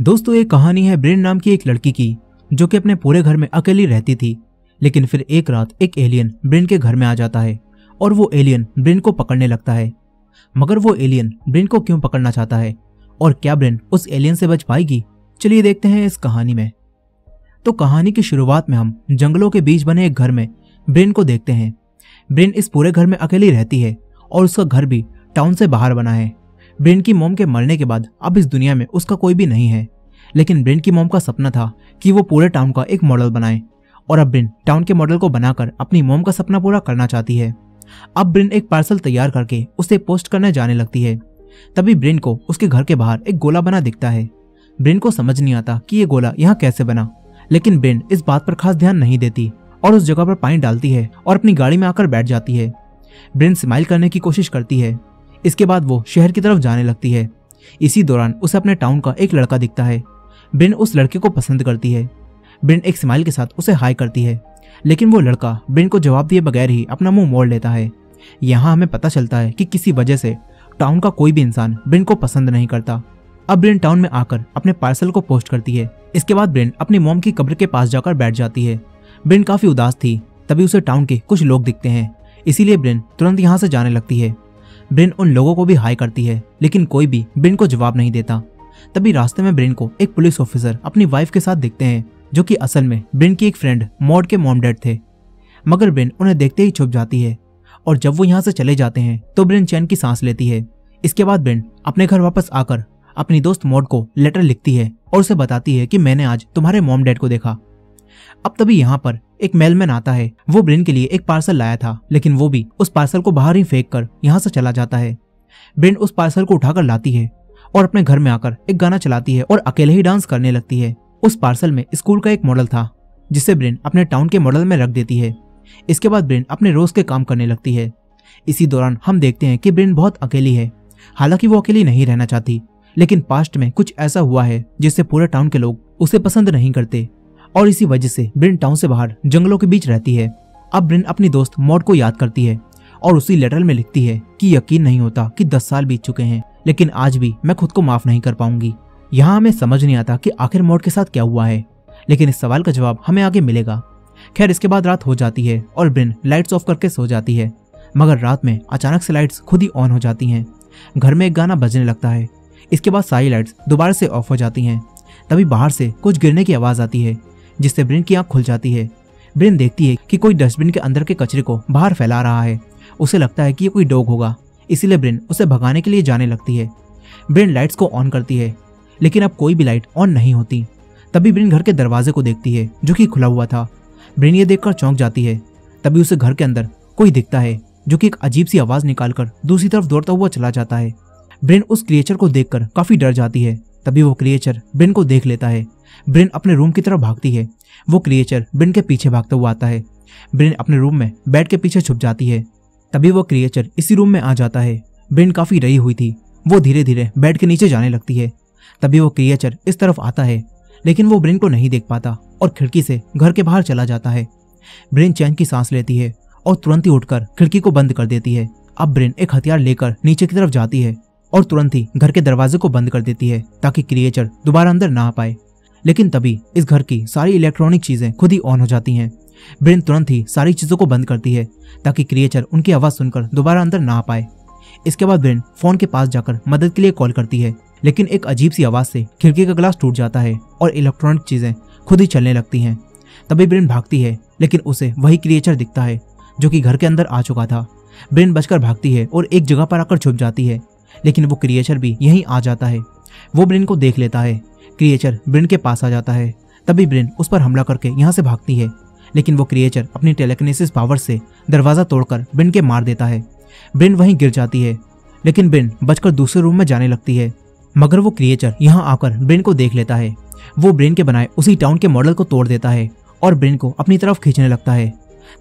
दोस्तों ये कहानी है ब्रिन नाम की एक लड़की की, जो कि अपने पूरे घर में अकेली रहती थी। लेकिन फिर एक रात एक एलियन ब्रिन के घर में आ जाता है और वो एलियन ब्रिन को पकड़ने लगता है। मगर वो एलियन ब्रिन को क्यों पकड़ना चाहता है और क्या ब्रिन उस एलियन से बच पाएगी, चलिए देखते हैं इस कहानी में। तो कहानी की शुरुआत में हम जंगलों के बीच बने एक घर में ब्रिन को देखते हैं। ब्रिन इस पूरे घर में अकेली रहती है और उसका घर भी टाउन से बाहर बना है। ब्रिन की मॉम के मरने के बाद अब इस दुनिया में उसका कोई भी नहीं है। लेकिन ब्रिन की मॉम का सपना था कि वो पूरे टाउन का एक मॉडल बनाए और अब ब्रिन टाउन के मॉडल को बनाकर अपनी मॉम का सपना पूरा करना चाहती है। अब ब्रिन एक पार्सल तैयार करके उसे पोस्ट करने जाने लगती है। तभी ब्रिन को उसके घर के बाहर एक गोला बना दिखता है। ब्रिन को समझ नहीं आता कि ये गोला यहाँ कैसे बना, लेकिन ब्रिन इस बात पर खास ध्यान नहीं देती और उस जगह पर पानी डालती है और अपनी गाड़ी में आकर बैठ जाती है। ब्रिन स्माइल करने की कोशिश करती है। इसके बाद वो शहर की तरफ जाने लगती है। इसी दौरान उसे अपने टाउन का एक लड़का दिखता है। ब्रिन उस लड़के को पसंद करती है। ब्रिन एक स्माइल के साथ उसे हाय करती है, लेकिन वो लड़का ब्रिन को जवाब दिए बगैर ही अपना मुंह मोड़ लेता है। यहाँ हमें पता चलता है कि किसी वजह से टाउन का कोई भी इंसान ब्रिन को पसंद नहीं करता। अब ब्रिन टाउन में आकर अपने पार्सल को पोस्ट करती है। इसके बाद ब्रिन अपनी मॉम की कब्र के पास जाकर बैठ जाती है। ब्रिन काफी उदास थी। तभी उसे टाउन के कुछ लोग दिखते हैं, इसीलिए ब्रिन तुरंत यहाँ से जाने लगती है। ब्रिन उन लोगों को भी हाय करती है, लेकिन कोई भी ब्रिन को जवाब नहीं देता। तभी रास्ते में ब्रिन को एक पुलिस ऑफिसर अपनी वाइफ के साथ दिखते हैं, जो कि असल में ब्रिन की एक फ्रेंड मॉड के मॉम डैड थे। मगर ब्रिन उन्हें देखते ही छुप जाती है और जब वो यहाँ से चले जाते हैं तो ब्रिन चैन की सांस लेती है। इसके बाद ब्रिन अपने घर वापस आकर अपनी दोस्त मॉड को लेटर लिखती है और उसे बताती है कि मैंने आज तुम्हारे मॉम डैड को देखा। अब तभी यहाँ पर एक मेलमैन आता है। वो ब्रिन के लिए एक पार्सल लाया था, लेकिन वो भी उस पार्सल को बाहर ही फेंक कर यहाँ से चला जाता है। ब्रिन उस पार्सल को उठाकर लाती है और अपने घर में आकर एक गाना चलाती है और अकेले ही डांस करने लगती है। उस पार्सल में स्कूल का एक मॉडल था, जिसे ब्रिन अपने टाउन के मॉडल में रख देती है। इसके बाद ब्रिन अपने रोज के काम करने लगती है। इसी दौरान हम देखते हैं कि ब्रिन बहुत अकेली है। हालांकि वो अकेली नहीं रहना चाहती, लेकिन पास्ट में कुछ ऐसा हुआ है जिससे पूरे टाउन के लोग उसे पसंद नहीं करते और इसी वजह से ब्रिन टाउन से बाहर जंगलों के बीच रहती है। अब ब्रिन अपनी दोस्त मॉड को याद करती है और उसी लेटर में लिखती है कि यकीन नहीं होता कि 10 साल बीत चुके हैं, लेकिन आज भी मैं खुद को माफ नहीं कर पाऊंगी। यहाँ हमें समझ नहीं आता कि आखिर मॉड के साथ क्या हुआ है, लेकिन इस सवाल का जवाब हमें आगे मिलेगा। खैर, इसके बाद रात हो जाती है और ब्रिन लाइट्स ऑफ करके सो जाती है। मगर रात में अचानक से लाइट्स खुद ही ऑन हो जाती हैं। घर में एक गाना बजने लगता है। इसके बाद सारी लाइट्स दोबारा से ऑफ हो जाती हैं। तभी बाहर से कुछ गिरने की आवाज आती है, जिससे ब्रिन की आंख खुल जाती है। ब्रिन देखती है कि कोई डस्टबिन के अंदर के कचरे को बाहर फैला रहा है। उसे लगता है कि ये कोई डॉग होगा, इसीलिए ब्रिन उसे भगाने के लिए जाने लगती है। ब्रिन लाइट्स को ऑन करती है, लेकिन अब कोई भी लाइट ऑन नहीं होती। तभी ब्रिन घर के दरवाजे को देखती है, जो कि खुला हुआ था। ब्रिन ये देखकर चौंक जाती है। तभी उसे घर के अंदर कोई दिखता है, जो कि एक अजीब सी आवाज निकालकर दूसरी तरफ दौड़ता हुआ चला जाता है। ब्रिन उस क्रिएचर को देखकर काफी डर जाती है। तभी वो क्रिएचर ब्रिन को देख लेता है। ब्रिन अपने रूम की तरफ भागती है। वो क्रिएचर ब्रिन के पीछे भागता हुआ आता है। ब्रिन अपने रूम में बेड के पीछे छुप जाती है। तभी वो क्रिएचर इसी रूम में आ जाता है। ब्रिन काफी डरी हुई थी। वो धीरे धीरे बेड के नीचे जाने लगती है। तभी वो क्रिएचर इस तरफ आता है, लेकिन वो ब्रिन को नहीं देख पाता और खिड़की से घर के बाहर चला जाता है। ब्रिन चैन की सांस लेती है और तुरंत ही उठकर खिड़की को बंद कर देती है। अब ब्रिन एक हथियार लेकर नीचे की तरफ जाती है और तुरंत ही घर के दरवाजे को बंद कर देती है, ताकि क्रिएचर दोबारा अंदर ना आ पाए। लेकिन तभी इस घर की सारी इलेक्ट्रॉनिक चीजें खुद ही ऑन हो जाती हैं। ब्रिन तुरंत ही सारी चीजों को बंद करती है, ताकि क्रिएचर उनकी आवाज सुनकर दोबारा अंदर ना आ पाए। इसके बाद ब्रिन फोन के पास जाकर मदद के लिए कॉल करती है, लेकिन एक अजीब सी आवाज से खिड़की का ग्लास टूट जाता है और इलेक्ट्रॉनिक चीजें खुद ही चलने लगती हैं। तभी ब्रिन भागती है, लेकिन उसे वही क्रिएचर दिखता है, जो कि घर के अंदर आ चुका था। ब्रिन बचकर भागती है और एक जगह पर आकर छुप जाती है, लेकिन वो क्रिएचर भी यहीं आ जाता है। वो ब्रिन को देख लेता है। क्रिएचर ब्रिन के पास आ जाता है। तभी ब्रिन उस पर हमला करके यहाँ से भागती है, लेकिन वो क्रिएचर अपनी टेलेकिनेसिस पावर से दरवाजा तोड़कर ब्रिन के मार देता है। ब्रिन वहीं गिर जाती है, लेकिन ब्रिन बचकर दूसरे रूम में जाने लगती है। मगर वो क्रिएचर यहाँ आकर ब्रिन को देख लेता है। वो ब्रिन के बनाए उसी टाउन के मॉडल को तोड़ देता है और ब्रिन को अपनी तरफ खींचने लगता है।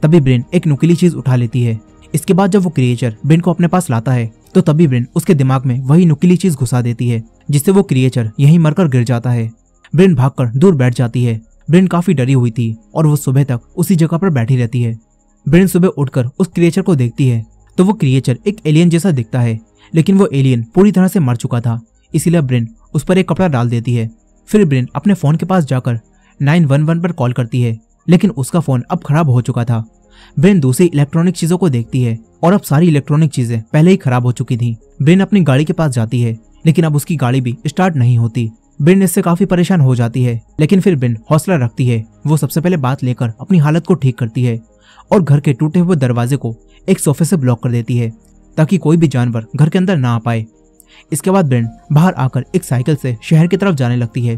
तभी ब्रिन एक नुकीली चीज उठा लेती है। इसके बाद जब वो क्रिएचर ब्रिन को अपने पास लाता है, तो तभी ब्रिन उसके दिमाग में वही नुकीली चीज घुसा देती है, जिससे वो क्रिएचर यहीं मरकर गिर जाता है। ब्रिन भागकर दूर बैठ जाती है। ब्रिन काफी डरी हुई थी और वो सुबह तक उसी जगह पर बैठी रहती है। ब्रिन सुबह उठकर उस क्रिएचर को देखती है, तो वो क्रिएचर एक एलियन जैसा दिखता है, लेकिन वो एलियन पूरी तरह से मर चुका था। इसीलिए ब्रिन उस पर एक कपड़ा डाल देती है। फिर ब्रिन अपने फोन के पास जाकर 911 पर कॉल करती है, लेकिन उसका फोन अब खराब हो चुका था। ब्रिन दूसरी इलेक्ट्रॉनिक चीजों को देखती है और अब सारी इलेक्ट्रॉनिक चीजें पहले ही खराब हो चुकी थी। ब्रिन अपनी गाड़ी के पास जाती है, लेकिन अब उसकी गाड़ी भी स्टार्ट नहीं होती। ब्रिन इससे काफी परेशान हो जाती है, लेकिन फिर ब्रिन हौसला रखती है। वो सबसे पहले बात लेकर अपनी हालत को ठीक करती है और घर के टूटे हुए दरवाजे को एक सोफे से ब्लॉक कर देती है, ताकि कोई भी जानवर घर के अंदर ना आ पाए। इसके बाद ब्रिन बाहर आकर एक साइकिल से शहर की तरफ जाने लगती है।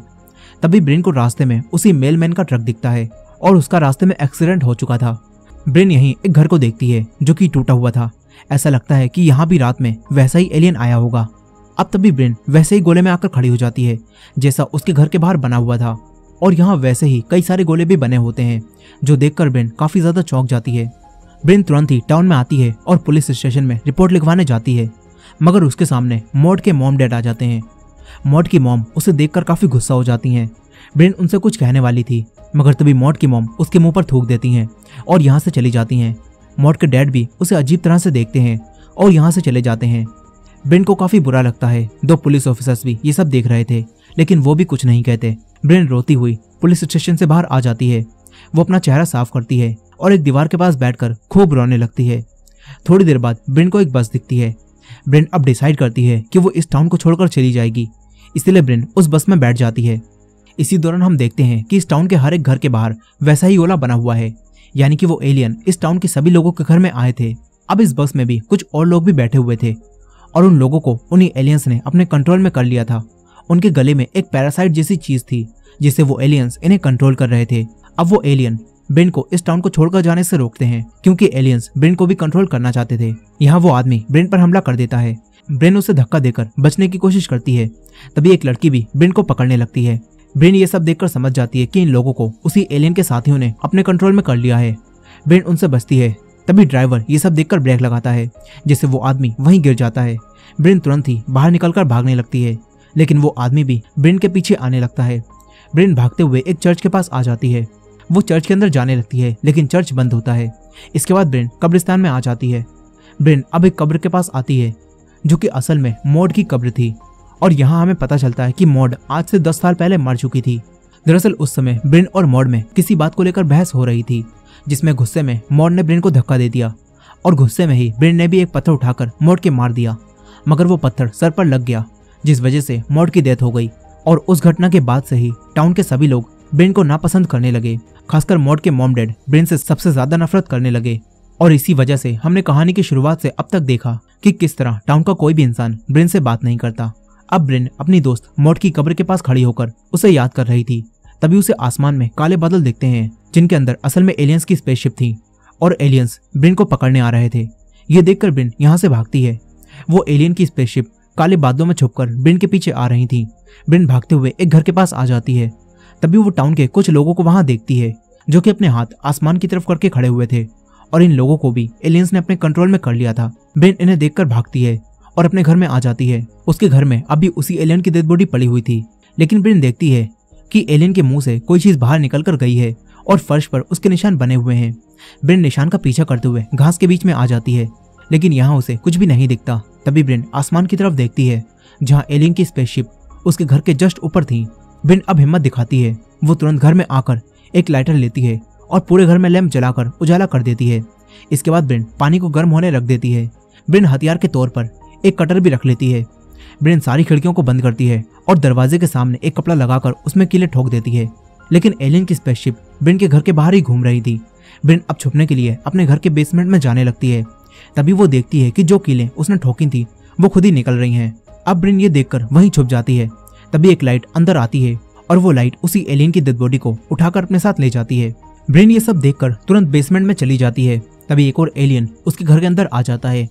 तभी ब्रिन को रास्ते में उसी मेलमैन का ट्रक दिखता है और उसका रास्ते में एक्सीडेंट हो चुका था। ब्रिन यहीं एक घर को देखती है जो कि टूटा हुआ था। ऐसा लगता है कि यहाँ भी रात में वैसा ही एलियन आया होगा। अब तभी ब्रिन वैसे ही गोले में आकर खड़ी हो जाती है जैसा उसके घर के बाहर बना हुआ था, और यहाँ वैसे ही कई सारे गोले भी बने होते हैं, जो देखकर ब्रिन काफी ज्यादा चौंक जाती है। ब्रिन तुरंत ही टाउन में आती है और पुलिस स्टेशन में रिपोर्ट लिखवाने जाती है, मगर उसके सामने मॉड के मॉम डैड आ जाते हैं। मॉड की मॉम उसे देखकर काफी गुस्सा हो जाती हैं। ब्रिन उनसे कुछ कहने वाली थी, मगर तभी मॉड की मॉम उसके मुंह पर थूक देती हैं और यहाँ से चली जाती हैं। मॉड के डैड भी उसे अजीब तरह से देखते हैं और यहाँ से चले जाते हैं। ब्रिन को काफी बुरा लगता है। 2 पुलिस ऑफिसर्स भी ये सब देख रहे थे, लेकिन वो भी कुछ नहीं कहते। ब्रिन रोती हुई पुलिस स्टेशन से बाहर आ जाती है। वो अपना चेहरा साफ करती है और एक दीवार के पास बैठकर खूब रोने लगती है। थोड़ी देर बाद ब्रिन को एक बस दिखती है। ब्रिन अब डिसाइड करती है कि वो इस टाउन को छोड़कर चली जाएगी, इसलिए ब्रिन उस बस में बैठ जाती है। इसी दौरान हम देखते हैं कि इस टाउन के हर एक घर के बाहर वैसा ही ओला बना हुआ है, यानी कि वो एलियन इस टाउन के सभी लोगों के घर में आए थे। अब इस बस में भी कुछ और लोग भी बैठे हुए थे और उन लोगों को उन्हीं एलियंस ने अपने कंट्रोल में कर लिया था। उनके गले में एक पैरासाइट जैसी चीज थी जिससे वो एलियंस इन्हें कंट्रोल कर रहे थे। अब वो एलियन ब्रिन को इस टाउन को छोड़कर जाने से रोकते हैं, क्योंकि एलियंस ब्रिन को भी कंट्रोल करना चाहते थे। यहाँ वो आदमी ब्रिन पर हमला कर देता है। ब्रिन उसे धक्का देकर बचने की कोशिश करती है। तभी एक लड़की भी ब्रिन को पकड़ने लगती है। ब्रिन ये सब देखकर समझ जाती है कि इन लोगों को उसी एलियन के साथियों ने अपने कंट्रोल में कर लिया है। ब्रिन उनसे बचती है। तभी ड्राइवर ये सब देखकर ब्रेक लगाता है, जिससे वो आदमी वहीं गिर जाता है। ब्रिन तुरंत ही बाहर निकलकर भागने लगती है, लेकिन वो आदमी भी ब्रिन के पीछे आने लगता है। ब्रिन भागते हुए एक चर्च के पास आ जाती है। वो चर्च के अंदर जाने लगती है, लेकिन चर्च बंद होता है। इसके बाद ब्रिन कब्रिस्तान में आ जाती है। ब्रिन अब एक कब्र के पास आती है, जो कि असल में मॉड की कब्र थी, और यहाँ हमें पता चलता है कि मॉड आज से 10 साल पहले मर चुकी थी। दरअसल उस समय ब्रिन और मॉड में किसी बात को लेकर बहस हो रही थी, जिसमें गुस्से में मॉड ने ब्रिन को धक्का दे दिया, और गुस्से में ही ब्रिन ने भी एक पत्थर उठाकर मॉड के मार दिया, मगर वो पत्थर सर पर लग गया, जिस वजह से मॉड की डेथ हो गई। और उस घटना के बाद से ही टाउन के सभी लोग ब्रिन को नापसंद करने लगे। खासकर मॉड के मॉम डैड ब्रिन से सबसे ज्यादा नफरत करने लगे, और इसी वजह से हमने कहानी की शुरुआत से अब तक देखा कि किस तरह टाउन का कोई भी इंसान ब्रिन से बात नहीं करता। अब ब्रिन अपनी दोस्त मॉड की कब्र के पास खड़ी होकर उसे याद कर रही थी। तभी उसे आसमान में काले बादल दिखते हैं, जिनके अंदर असल में एलियंस की स्पेसशिप थी, और एलियंस ब्रिन को पकड़ने आ रहे थे। ये देखकर ब्रिन यहाँ से भागती है। वो एलियन की स्पेसशिप काले बादलों में छुपकर ब्रिन के पीछे आ रही थी। ब्रिन भागते हुए एक घर के पास आ जाती है। तभी वो टाउन के कुछ लोगों को वहां देखती है, जो कि अपने हाथ आसमान की तरफ करके खड़े हुए थे, और इन लोगों को भी एलियंस ने अपने कंट्रोल में कर लिया था। ब्रिन इन्हें देखकर भागती है और अपने घर में आ जाती है। उसके घर में अभी उसी एलियन की डेड बॉडी पड़ी हुई थी, लेकिन ब्रिन देखती है कि एलियन के मुंह से कोई चीज बाहर निकल कर गई है और फर्श पर उसके निशान बने हुए हैं। ब्रिन निशान का पीछा करते हुए घास के बीच में आ जाती है, लेकिन यहाँ उसे कुछ भी नहीं दिखता। तभी ब्रिन आसमान की तरफ देखती है, जहाँ एलियन की स्पेसशिप उसके घर के जस्ट ऊपर थी। ब्रिन अब हिम्मत दिखाती है। वो तुरंत घर में आकर एक लाइटर लेती है और पूरे घर में लैंप जलाकर उजाला कर देती है। इसके बाद ब्रिन पानी को गर्म होने रख देती है। ब्रिन हथियार के तौर पर एक कटर भी रख लेती है। ब्रिन सारी खिड़कियों को बंद करती है और दरवाजे के सामने एक कपड़ा लगाकर उसमें कीलें ठोक देती है, लेकिन एलियन की स्पेसशिप ब्रिन के घर के बाहर ही घूम रही थी। ब्रिन अब छुपने के लिए अपने घर के बेसमेंट में जाने लगती है। तभी वो देखती है कि जो कीलें उसने ठोकी थी वो खुद ही निकल रही हैं। अब ब्रिन ये देखकर वहीं छुप जाती है। तभी एक लाइट अंदर आती है और वो लाइट उसी एलियन की डेड बॉडी को उठाकर अपने साथ ले जाती है। ब्रिन ये सब देखकर तुरंत बेसमेंट में चली जाती है। तभी एक और एलियन उसके घर के अंदर आ जाता है।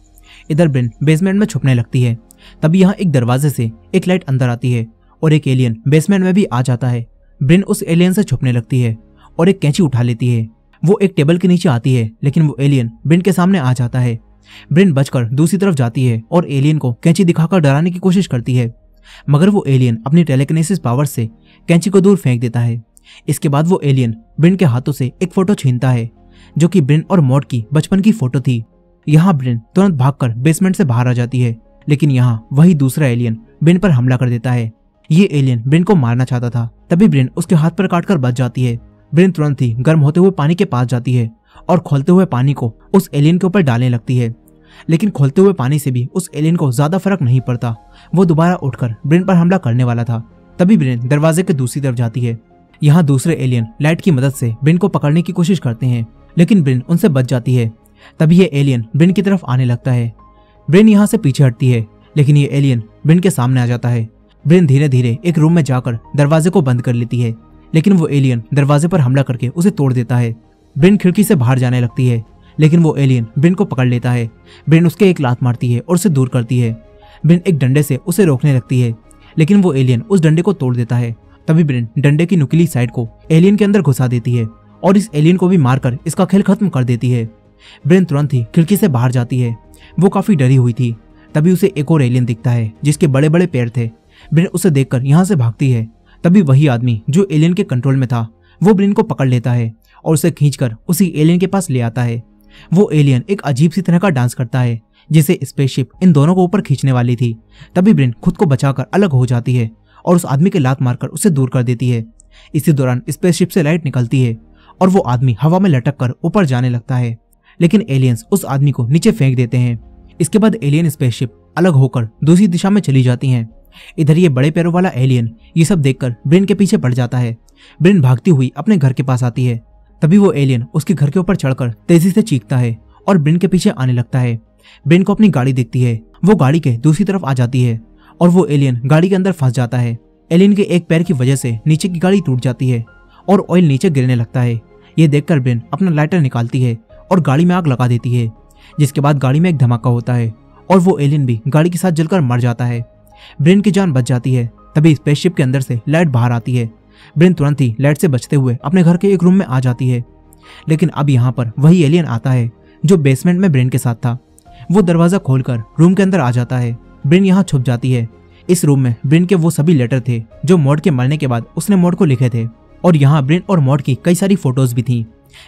इधर ब्रिन बेसमेंट में छुपने लगती है। तभी यहाँ एक दरवाजे से एक लाइट अंदर आती है और एक एलियन बेसमेंट में भी आ जाता है। ब्रिन उस एलियन से छुपने लगती है और एक कैंची उठा लेती है। वो एक टेबल के नीचे आती है, लेकिन वो एलियन ब्रिन के सामने आ जाता है। ब्रिन बचकर दूसरी तरफ जाती है और एलियन को कैंची दिखाकर डराने की कोशिश करती है, मगर वो एलियन अपनी टेलीकिनेसिस पावर से कैंची को दूर फेंक देता है। इसके बाद वो एलियन ब्रिन के हाथों से एक फोटो छीनता है, जो कि ब्रिन और मॉड की बचपन की फोटो थी। यहाँ ब्रिन तुरंत भागकर बेसमेंट से बाहर आ जाती है, लेकिन यहाँ वही दूसरा एलियन ब्रिन पर हमला कर देता है। ये एलियन ब्रिन को मारना चाहता था। तभी ब्रिन उसके हाथ पर काटकर बच जाती है। ब्रिन तुरंत ही गर्म होते हुए पानी के पास जाती है और खोलते हुए पानी को उस एलियन के ऊपर डालने लगती है। लेकिन खोलते हुए पानी से भी उस एलियन को ज्यादा फर्क नहीं पड़ता। वो दोबारा उठकर ब्रिन पर हमला करने वाला था। तभी ब्रिन दरवाजे के दूसरी तरफ जाती है। यहाँ दूसरे एलियन लाइट की मदद से ब्रिन को पकड़ने की कोशिश करते हैं, लेकिन ब्रिन उनसे बच जाती है। तभी ये एलियन ब्रिन की तरफ आने लगता है। ब्रिन यहाँ से पीछे हटती है, लेकिन ये एलियन ब्रिन के सामने आ जाता है। ब्रिन धीरे धीरे एक रूम में जाकर दरवाजे को बंद कर लेती है, लेकिन वो एलियन दरवाजे पर हमला करके उसे तोड़ देता है। ब्रिन खिड़की से बाहर जाने लगती है, लेकिन वो एलियन ब्रिन को पकड़ लेता है। ब्रिन उसके एक लात मारती है और उसे दूर करती है। ब्रिन एक डंडे से उसे रोकने लगती है, लेकिन वो एलियन उस डंडे को तोड़ देता है। तभी ब्रिन डंडे की नुकीली साइड को एलियन के अंदर घुसा देती है और इस एलियन को भी मारकर इसका खेल खत्म कर देती है। ब्रिन तुरंत ही खिड़की से बाहर जाती है। वो काफी डरी हुई थी। तभी उसे एक और एलियन दिखता है जिसके बड़े बड़े पैर थे। ब्रिन उसे देखकर यहाँ से भागती है। तभी वही आदमी जो एलियन के कंट्रोल में था वो ब्रिन को पकड़ लेता है और उसे खींचकर उसी एलियन के पास ले आता है। वो एलियन एक अजीब सी तरह का डांस करता है जिसे स्पेसशिप इन दोनों को ऊपर खींचने वाली थी। तभी ब्रिन खुद को बचाकर अलग हो जाती है और उस आदमी के लात मारकर उसे दूर कर देती है। इसी दौरान स्पेसशिप से लाइट निकलती है और वो आदमी हवा में लटक कर ऊपर जाने लगता है, लेकिन एलियंस उस आदमी को नीचे फेंक देते हैं। इसके बाद एलियन स्पेसशिप अलग होकर दूसरी दिशा में चली जाती हैं। इधर ये बड़े पैरों वाला एलियन ये सब देखकर ब्रिन के पीछे पड़ जाता है। ब्रिन भागती हुई अपने घर के पास आती है। तभी वो एलियन उसके घर के ऊपर चढ़कर तेजी से चीखता है और ब्रिन के पीछे आने लगता है। ब्रिन को अपनी गाड़ी दिखती है। वो गाड़ी के दूसरी तरफ आ जाती है और वो एलियन गाड़ी के अंदर फंस जाता है। एलियन के एक पैर की वजह से नीचे की गाड़ी टूट जाती है और ऑयल नीचे गिरने लगता है। ये देखकर ब्रिन अपना लाइटर निकालती है और गाड़ी में आग लगा देती है, जिसके बाद गाड़ी में एक धमाका होता है और वो एलियन भी गाड़ी के साथ जलकर मर जाता है। ब्रिन की जान बच जाती है। तभी स्पेसशिप के अंदर से लाइट बाहर आती है। ब्रिन तुरंत ही लाइट से बचते हुए अपने घर के एक रूम में आ जाती है, लेकिन अब यहाँ पर वही एलियन आता है जो बेसमेंट में ब्रिन के साथ था। वो दरवाजा खोलकर रूम के अंदर आ जाता है। ब्रिन यहाँ छुप जाती है। इस रूम में ब्रिन के वो सभी लेटर थे जो मॉड के मरने के बाद उसने मॉड को लिखे थे, और यहाँ ब्रिन और मॉड की कई सारी फोटोज भी थी।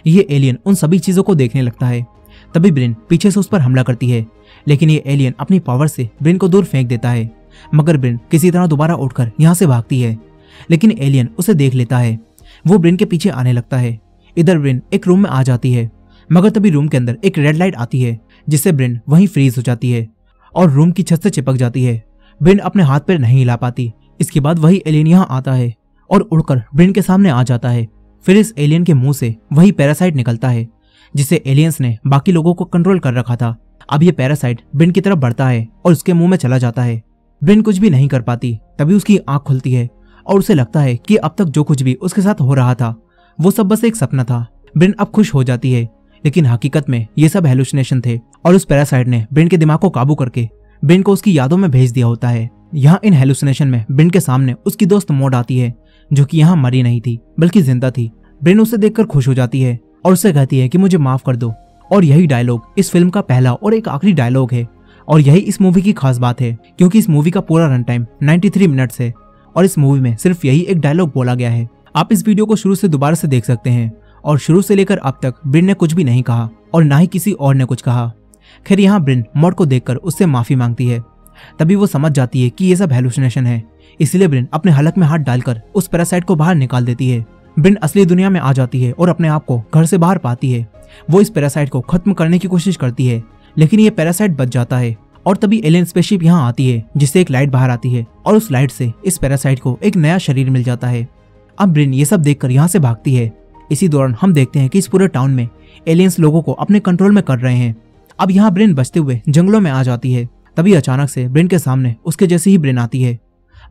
ये एलियन उन सभी चीजों को देखने लगता है। तभी ब्रिन पीछे से उस पर हमला करती है, लेकिन ये एलियन अपनी पावर से ब्रिन को दूर फेंक देता है। मगर ब्रिन किसी तरह दोबारा उठकर यहाँ से भागती है, लेकिन एलियन उसे देख लेता है। वो ब्रिन के पीछे आने लगता है। इधर ब्रिन एक रूम में आ जाती है, मगर तभी रूम के अंदर एक रेड लाइट आती है जिससे ब्रिन वहीं फ्रीज हो जाती है और रूम की छत से चिपक जाती है। ब्रिन अपने हाथ पैर नहीं हिला पाती। इसके बाद वही एलियन यहाँ आता है और उड़कर ब्रिन के सामने आ जाता है। फिर इस एलियन के मुंह से वही पैरासाइट निकलता है जिसे एलियंस ने बाकी लोगों को कंट्रोल कर रखा था। अब ये पैरासाइट ब्रिन की तरफ बढ़ता है और उसके मुंह में चला जाता है। ब्रिन कुछ भी नहीं कर पाती। तभी उसकी आंख खुलती है और उसे लगता है कि अब तक जो कुछ भी उसके साथ हो रहा था वो सब बस एक सपना था। ब्रिन अब खुश हो जाती है, लेकिन हकीकत में ये सब हेलुसिनेशन थे और उस पैरासाइट ने ब्रिन के दिमाग को काबू करके ब्रिन को उसकी यादों में भेज दिया होता है। यहाँ इन हेलुसिनेशन में ब्रिन के सामने उसकी दोस्त मॉड आती है जो कि यहाँ मरी नहीं थी बल्कि जिंदा थी। ब्रिन उसे देखकर खुश हो जाती है और उससे कहती है कि मुझे माफ कर दो। और यही डायलॉग इस फिल्म का पहला और एक आखिरी डायलॉग है, और यही इस मूवी की खास बात है क्योंकि इस मूवी का पूरा रन टाइम 93 मिनट्स है और इस मूवी में सिर्फ यही एक डायलॉग बोला गया है। आप इस वीडियो को शुरू से दोबारा से देख सकते हैं और शुरू से लेकर अब तक ब्रिन ने कुछ भी नहीं कहा और ना ही किसी और ने कुछ कहा। खैर यहाँ ब्रिन मॉड को देखकर उससे माफी मांगती है। तभी वो समझ जाती है कि ये सब हेलुसिनेशन है, इसलिए ब्रिन अपने हलक में हाथ डालकर उस पैरासाइट को बाहर निकाल देती है। ब्रिन असली दुनिया में आ जाती है और अपने आप को घर से बाहर पाती है। वो इस पैरासाइट को खत्म करने की कोशिश करती है, लेकिन ये पैरासाइट बच जाता है और तभी एलियन स्पेसशिप यहाँ आती है जिससे एक लाइट बाहर आती है और उस लाइट से इस पैरासाइट को एक नया शरीर मिल जाता है। अब ब्रिन ये सब देखकर यहाँ से भागती है। इसी दौरान हम देखते हैं कि इस पूरे टाउन में एलियंस लोगों को अपने कंट्रोल में कर रहे हैं। अब यहाँ ब्रिन बचते हुए जंगलों में आ जाती है। तभी अचानक से ब्रिन के सामने उसके जैसी ही ब्रिन आती है,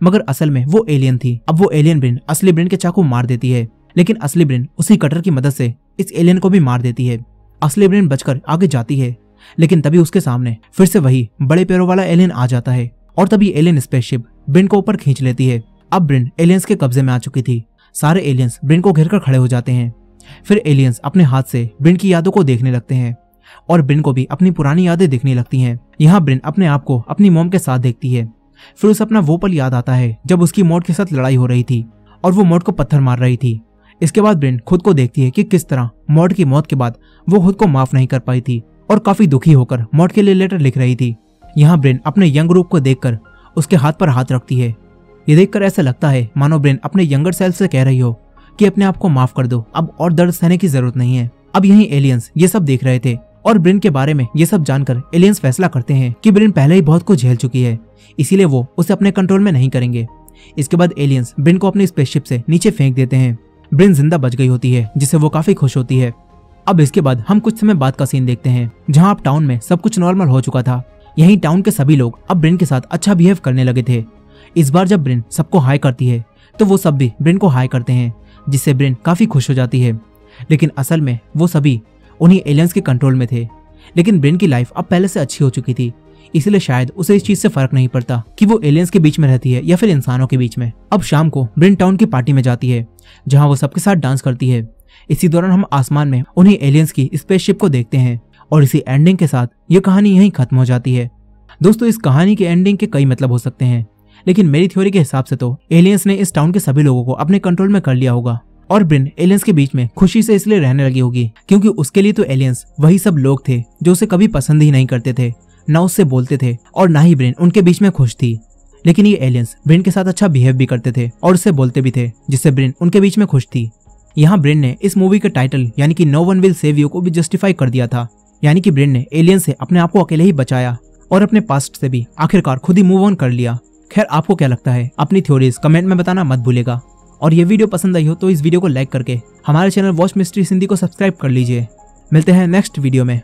मगर असल में वो एलियन थी। अब वो एलियन ब्रिन असली ब्रिन के चाकू मार देती है, लेकिन असली ब्रिन उसी कटर की मदद से इस एलियन को भी मार देती है। असली ब्रिन बचकर आगे जाती है, लेकिन तभी उसके सामने फिर से वही बड़े पैरों वाला एलियन आ जाता है और तभी एलियन स्पेसशिप ब्रिन को ऊपर खींच लेती है। अब ब्रिन एलियंस के कब्जे में आ चुकी थी। सारे एलियंस ब्रिन को घेरकर खड़े हो जाते हैं। फिर एलियंस अपने हाथ से ब्रिन की यादों को देखने लगते हैं और ब्रिन को भी अपनी पुरानी यादें दिखने लगती हैं। यहाँ ब्रिन अपने आप को अपनी मॉम के साथ देखती है। फिर उसे अपना वो पल याद आता है जब उसकी मॉड के साथ लड़ाई हो रही थी और वो मॉड को पत्थर मार रही थी। इसके बाद ब्रिन खुद को देखती है कि किस तरह मॉड की मौत के बाद वो खुद को माफ नहीं कर पाई थी और काफी दुखी होकर मॉड के लिए लेटर लिख रही थी। यहाँ ब्रिन अपने यंग रूप को देखकर उसके हाथ पर हाथ रखती है। ये देखकर ऐसा लगता है मानो ब्रेन अपने यंगर सेल्फ से कह रही हो कि अपने आप को माफ कर दो, अब और दर्द सहने की जरूरत नहीं है। अब यही एलियंस ये सब देख रहे थे और ब्रेन के बारे में ये सब जानकर एलियंस फैसला करते हैं कि ब्रेन पहले ही बहुत कुछ झेल चुकी है, इसीलिए वो उसे अपने कंट्रोल में नहीं करेंगे। इसके बाद एलियंस ब्रेन को अपनी स्पेसशिप से नीचे फेंक देते हैं। ब्रेन जिंदा बच गई होती है, जिससे वो काफी खुश होती है। अब इसके बाद हम कुछ समय बाद का सीन देखते हैं, जहाँ अब टाउन में सब कुछ नॉर्मल हो चुका था। यहीं टाउन के सभी लोग अब ब्रेन के साथ अच्छा बिहेव करने लगे थे। इस बार जब ब्रेन सबको हाई करती है तो वो सब भी ब्रेन को हाई करते हैं, जिससे ब्रेन काफी खुश हो जाती है। लेकिन असल में वो सभी उन्हीं एलियंस के कंट्रोल में थे। लेकिन ब्रेन की लाइफ अब पहले से अच्छी हो चुकी थी, इसलिए शायद उसे इस चीज से फर्क नहीं पड़ता कि वो एलियंस के बीच में रहती है या फिर इंसानों के बीच में। अब शाम को ब्रेन टाउन की पार्टी में जाती है, जहाँ वो सबके साथ डांस करती है। इसी दौरान हम आसमान में उन्हीं एलियंस की स्पेसशिप को देखते हैं और इसी एंडिंग के साथ ये कहानी यहीं खत्म हो जाती है। दोस्तों, इस कहानी के एंडिंग के कई मतलब हो सकते हैं, लेकिन मेरी थ्योरी के हिसाब से तो एलियंस ने इस टाउन के सभी लोगों को अपने कंट्रोल में कर लिया होगा और ब्रेन एलियंस के बीच में खुशी से इसलिए रहने लगी होगी क्योंकि उसके लिए तो एलियंस वही सब लोग थे जो उसे कभी पसंद ही नहीं करते थे, ना उससे बोलते थे और ना ही ब्रेन उनके बीच में खुश थी। लेकिन ये एलियंस ब्रेन के साथ अच्छा बिहेव भी करते थे और उससे बोलते भी थे, जिससे ब्रेन उनके बीच में खुश थी। यहाँ ब्रेन ने इस मूवी के टाइटल यानी कि no one will save you को भी जस्टिफाई कर दिया था, यानी कि ब्रेन ने एलियन से अपने आप को अकेले ही बचाया और अपने पास्ट से भी आखिरकार खुद ही मूव ऑन कर लिया। खैर, आपको क्या लगता है? अपनी थ्योरीज कमेंट में बताना मत भूलेगा। और ये वीडियो पसंद आई हो तो इस वीडियो को लाइक करके हमारे चैनल वॉच मिस्ट्री हिंदी को सब्सक्राइब कर लीजिए। मिलते हैं नेक्स्ट वीडियो में।